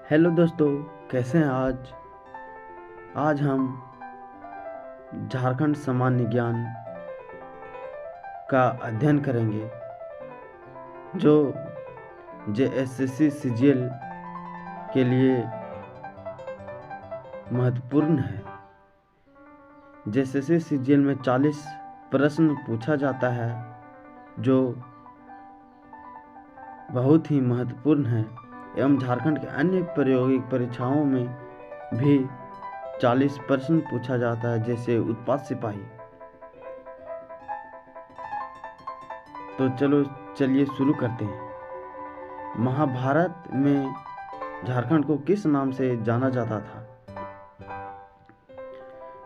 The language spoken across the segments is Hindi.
हेलो दोस्तों, कैसे हैं आज हम झारखंड सामान्य ज्ञान का अध्ययन करेंगे जो जेएसएससी सीजीएल के लिए महत्वपूर्ण है। जेएसएससी सीजीएल में 40 प्रश्न पूछा जाता है जो बहुत ही महत्वपूर्ण है एवं झारखंड के अन्य प्रायोगिक परीक्षाओं में भी 40 प्रश्न पूछा जाता है, जैसे उत्पाद सिपाही। तो चलिए शुरू करते हैं। महाभारत में झारखंड को किस नाम से जाना जाता था?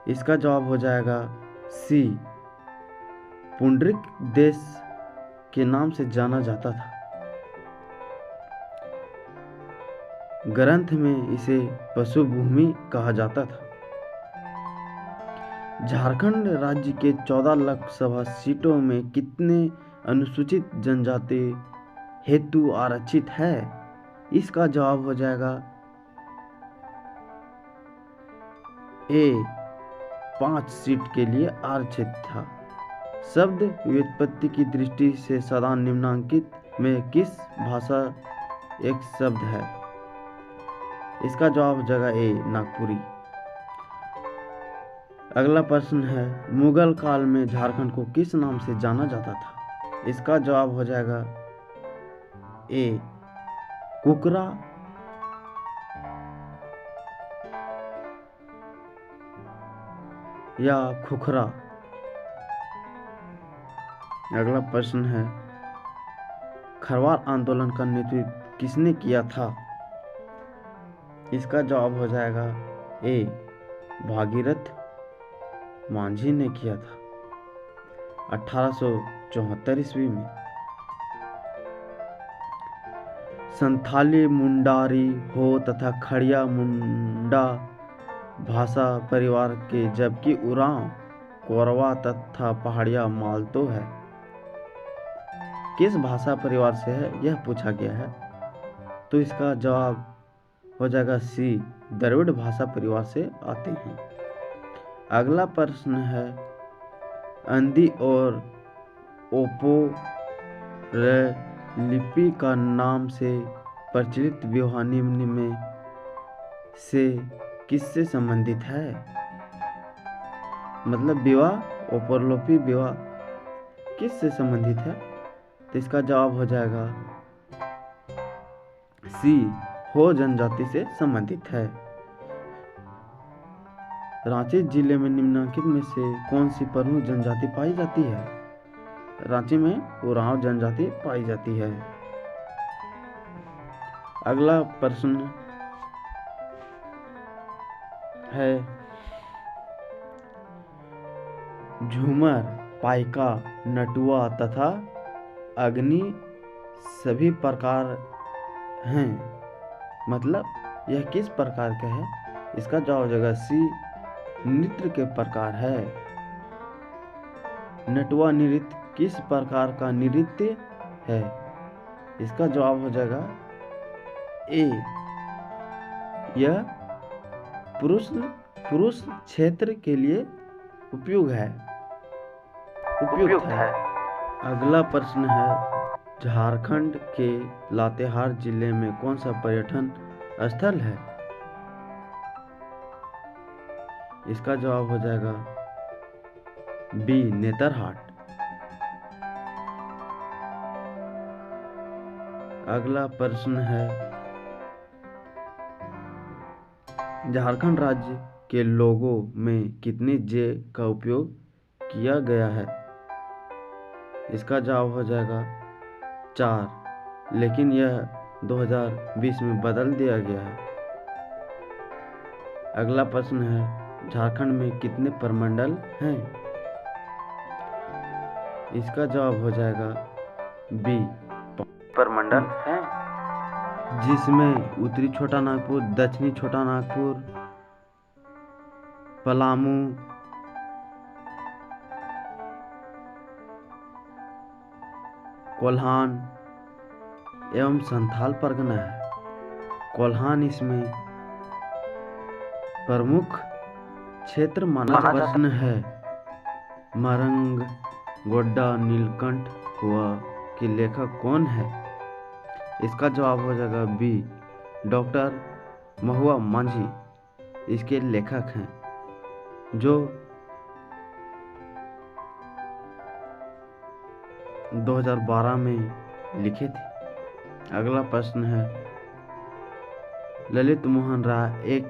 इसका जवाब हो जाएगा सी, पुंडरिक देश के नाम से जाना जाता था। ग्रंथ में इसे पशु भूमि कहा जाता था। झारखंड राज्य के 14 लोकसभा सीटों में कितने अनुसूचित जनजाति हेतु आरक्षित है? इसका जवाब हो जाएगा ए, 5 सीट के लिए आरक्षित था। शब्द व्युत्पत्ति की दृष्टि से सदा निम्नांकित में किस भाषा एक शब्द है? इसका जवाब हो जाएगा ए, नागपुरी। अगला प्रश्न है, मुगल काल में झारखंड को किस नाम से जाना जाता था? इसका जवाब हो जाएगा ए, कुकरा या खुखरा। अगला प्रश्न है, खरवार आंदोलन का नेतृत्व किसने किया था? इसका जवाब हो जाएगा ए, भागीरथ मांझी ने किया था 1874 ईस्वी में। संथाली मुंडारी हो तथा खड़िया मुंडा भाषा परिवार के, जबकि उरांव कोरवा तथा पहाड़िया मालतो है। किस भाषा परिवार से है यह पूछा गया है, तो इसका जवाब हो जाएगा सी, द्रविड़ भाषा परिवार से आते हैं। अगला प्रश्न है, अंधी और ओपो लिपि का नाम से प्रचलित विवाह निम्न में से किससे संबंधित है? मतलब विवाह ओपरलोपी विवाह किससे संबंधित है? तो इसका जवाब हो जाएगा सी, हो जनजाति से संबंधित है। रांची जिले में निम्नलिखित में से कौन सी प्रमुख जनजाति पाई जाती है? रांची में उरांव जनजाति पाई जाती है। अगला प्रश्न है, झूमर, पाइका, नटुआ तथा अग्नि सभी प्रकार हैं, मतलब यह किस प्रकार का है? इसका जवाब हो जाएगा सी, नृत्य के प्रकार है। नटुआ नृत्य किस प्रकार का नृत्य है? इसका जवाब हो जाएगा ए, यह पुरुष क्षेत्र के लिए उपयुक्त है। अगला प्रश्न है, झारखंड के लातेहार जिले में कौन सा पर्यटन स्थल है? इसका जवाब हो जाएगा बी, नेतरहाट। अगला प्रश्न है, झारखंड राज्य के लोगो में कितने जे का उपयोग किया गया है? इसका जवाब हो जाएगा 4, लेकिन यह 2020 में बदल दिया गया है। अगला प्रश्न है, झारखंड में कितने प्रमंडल हैं? इसका जवाब हो जाएगा बी, प्रमंडल हैं, जिसमें उत्तरी छोटा नागपुर, दक्षिणी छोटा नागपुर, पलामू, कोल्हान एवं संथाल परगना है। कोल्हान इसमें प्रमुख क्षेत्र माना जाता है। प्रश्न है, मरंग गोड्डा नीलकंठ हुआ कि लेखक कौन है? इसका जवाब हो जाएगा बी, डॉक्टर महुआ मांझी इसके लेखक हैं, जो 2012 में लिखे थे। अगला प्रश्न है, ललित मोहन राय एक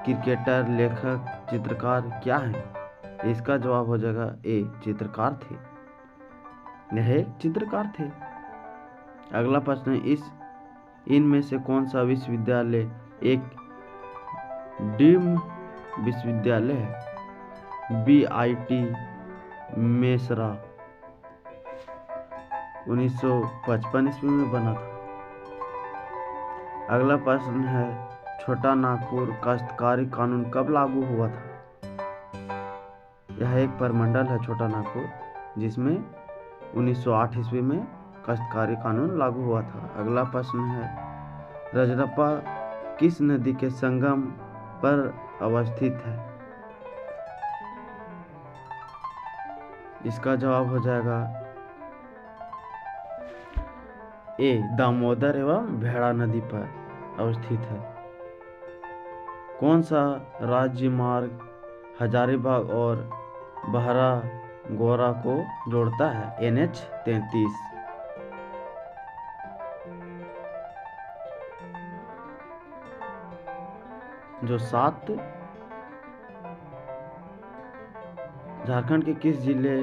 क्रिकेटर, लेखक, चित्रकार क्या है? इसका जवाब हो जाएगा ए, चित्रकार थे। यह एक चित्रकार थे। अगला प्रश्न है, इनमें से कौन सा विश्वविद्यालय एक डीम्ड विश्वविद्यालय है? BIT मेसरा 1955 ईस्वी में बना था। अगला प्रश्न है, छोटा नागपुर काश्तकारी कानून कब लागू हुआ था? यह एक परमंडल है छोटा नागपुर, जिसमें 1908 ईस्वी में काश्तकारी कानून लागू हुआ था। अगला प्रश्न है, रजरप्पा किस नदी के संगम पर अवस्थित है? इसका जवाब हो जाएगा ए, दामोदर एवं भेड़ा नदी पर अवस्थित है। कौन सा राज्य मार्ग हजारीबाग और बहरा गोरा को जोड़ता है? NH 33। जो 7 झारखंड के किस जिले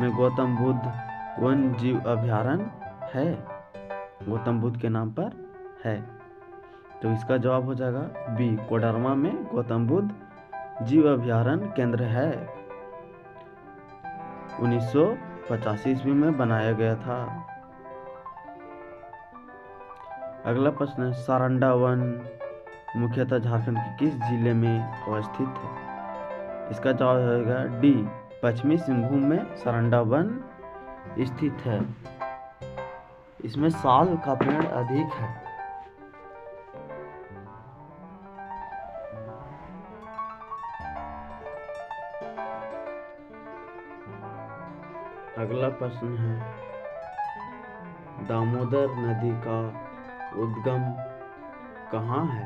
में गौतम बुद्ध वन्य जीव अभयारण्य है? गौतम बुद्ध के नाम पर है। तो इसका जवाब हो जाएगा बी, कोडरमा में गौतम बुद्ध जीव अभयारण्य केंद्र है। 1985 ईस्वी में बनाया गया था। अगला प्रश्न है, सारंडा वन मुख्यतः झारखंड के किस जिले में अवस्थित है? इसका जवाब होगा डी, पश्चिमी सिंहभूम में सारंडा वन स्थित है। इसमें साल का पेड़ अधिक है। अगला प्रश्न है, दामोदर नदी का उद्गम कहाँ है?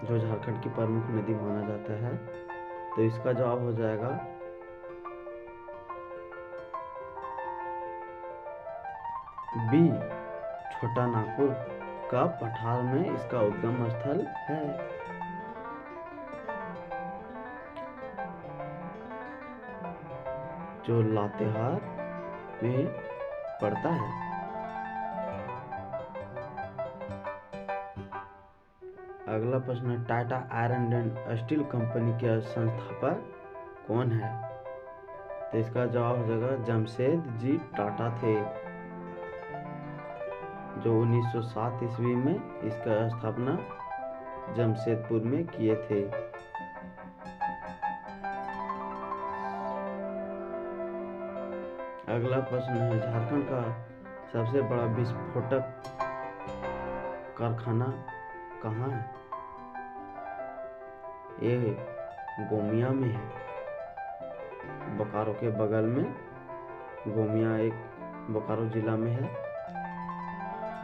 जो झारखंड की प्रमुख नदी माना जाता है। तो इसका जवाब हो जाएगा बी, छोटा नागपुर का पठार में इसका उद्गम स्थल है। जो लातेहार में पड़ता है। अगला प्रश्न है, Tata iron and steel company के संस्थापक कौन है? तो इसका जवाब हो जाएगा जमशेद जी टाटा थे, जो 1907 ईस्वी में इसका स्थापना जमशेदपुर में किए थे। अगला प्रश्न है, झारखंड का सबसे बड़ा विस्फोटक कारखाना कहाँ है? ये गोमिया में है, बोकारो के बगल में। गोमिया एक बोकारो जिला में है।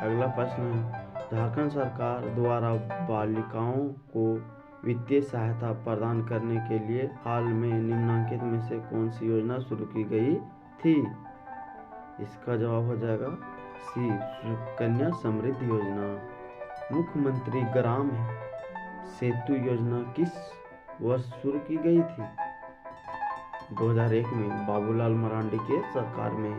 अगला प्रश्न है, झारखंड सरकार द्वारा बालिकाओं को वित्तीय सहायता प्रदान करने के लिए हाल में निम्नलिखित में से कौन सी योजना शुरू की गई थी? इसका जवाब हो जाएगा सी, सुकन्या समृद्धि योजना। मुख्यमंत्री ग्राम सेतु योजना किस वर्ष शुरू की गई थी? 2001 में बाबूलाल मरांडी के सरकार में।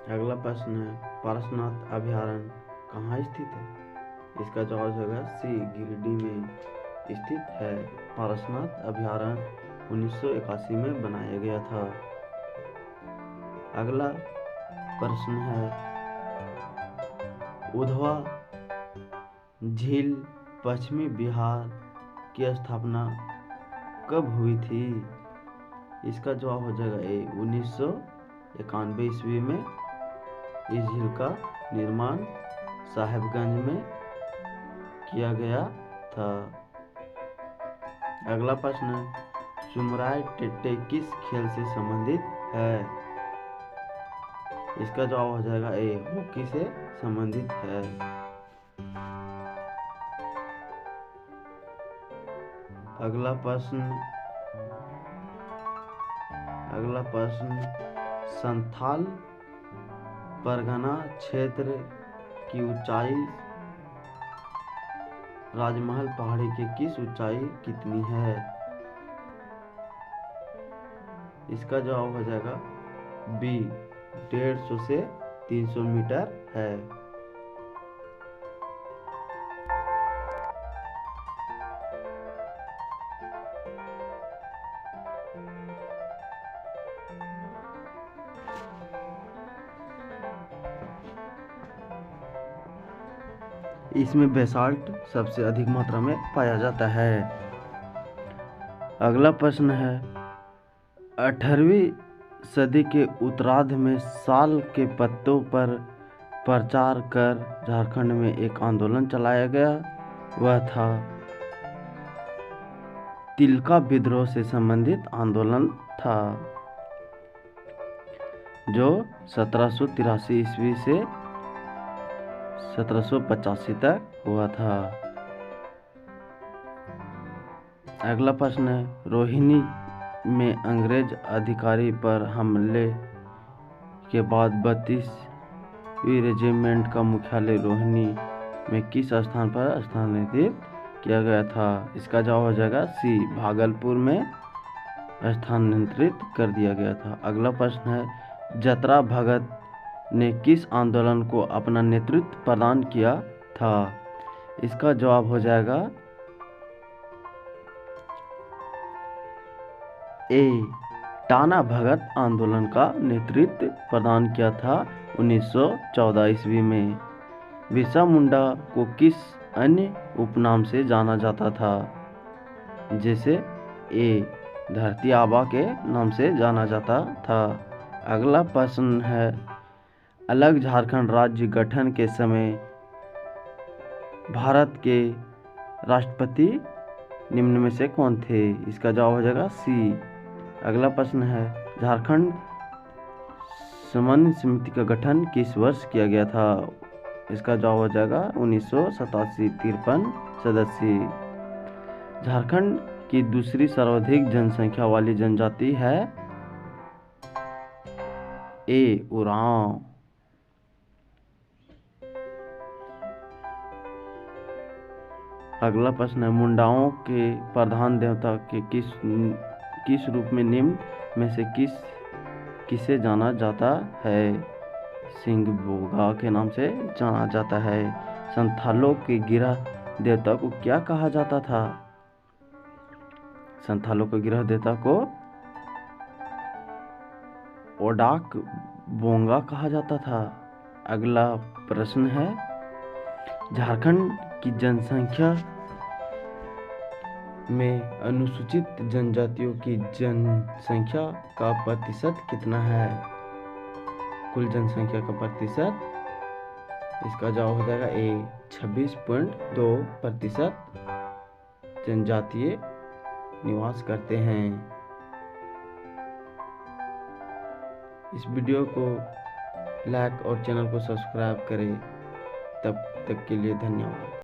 अगला प्रश्न है, पारसनाथ अभयारण्य कहाँ स्थित है? इसका जवाब होगा सी, गिरिडीह में स्थित है। पारसनाथ अभयारण्य 1981 में बनाया गया था। अगला प्रश्न है, उधवा झील पश्चिमी बिहार की स्थापना कब हुई थी? इसका जवाब हो जाएगा ए 1991 ईस्वी में इस झील का निर्माण साहेबगंज में किया गया था। अगला प्रश्न, सुमराय टेट्टे किस खेल से संबंधित है? इसका जवाब हो जाएगा ए हॉकी से संबंधित है। अगला प्रश्न, संथाल परगना क्षेत्र की ऊंचाई राजमहल पहाड़ी की किस ऊंचाई कितनी है? इसका जवाब हो जाएगा बी 150 से 300 मीटर है। इसमें बेसाल्ट सबसे अधिक मात्रा में पाया जाता है। अगला प्रश्न है, 18वीं सदी के उत्तरार्ध में साल के पत्तों पर प्रचार कर झारखंड में एक आंदोलन चलाया गया। वह था तिलका विद्रोह से संबंधित आंदोलन था, जो 1783 ईस्वी से 1785 तक हुआ था। अगला प्रश्न है, रोहिणी में अंग्रेज अधिकारी पर हमले के बाद 32वीं रेजिमेंट का मुख्यालय रोहिणी में किस स्थान पर स्थानांतरित किया गया था? इसका जवाब हो जाएगा सी भागलपुर में स्थानांतरित कर दिया गया था। अगला प्रश्न है, जतरा भगत ने किस आंदोलन को अपना नेतृत्व प्रदान किया था? इसका जवाब हो जाएगा ए टाना भगत आंदोलन का नेतृत्व प्रदान किया था 1914 ईस्वी में। बिरसा मुंडा को किस अन्य उपनाम से जाना जाता था? जैसे ए धरती आबा के नाम से जाना जाता था। अगला प्रश्न है, अलग झारखंड राज्य गठन के समय भारत के राष्ट्रपति निम्न में से कौन थे? इसका जवाब हो जाएगा सी। अगला प्रश्न है, झारखंड समन्वय समिति का गठन किस वर्ष किया गया था? इसका जवाब हो जाएगा 1987। 53 सदस्य। झारखंड की दूसरी सर्वाधिक जनसंख्या वाली जनजाति है ए उरांव। अगला प्रश्न है, मुंडाओं के प्रधान देवता के किस रूप में निम्न में से किसे जाना जाता है? सिंगबोगा के नाम से जाना जाता है। संथालों के गिरह देवता को क्या कहा जाता था? संथालों के गिरह देवता को ओडाक बोंगा कहा जाता था। अगला प्रश्न है, झारखंड की जनसंख्या में अनुसूचित जनजातियों की जनसंख्या का प्रतिशत कितना है? कुल जनसंख्या का प्रतिशत। इसका जवाब हो जाएगा ए 26.2% जनजातीय निवास करते हैं। इस वीडियो को लाइक और चैनल को सब्सक्राइब करें। तब तक के लिए धन्यवाद।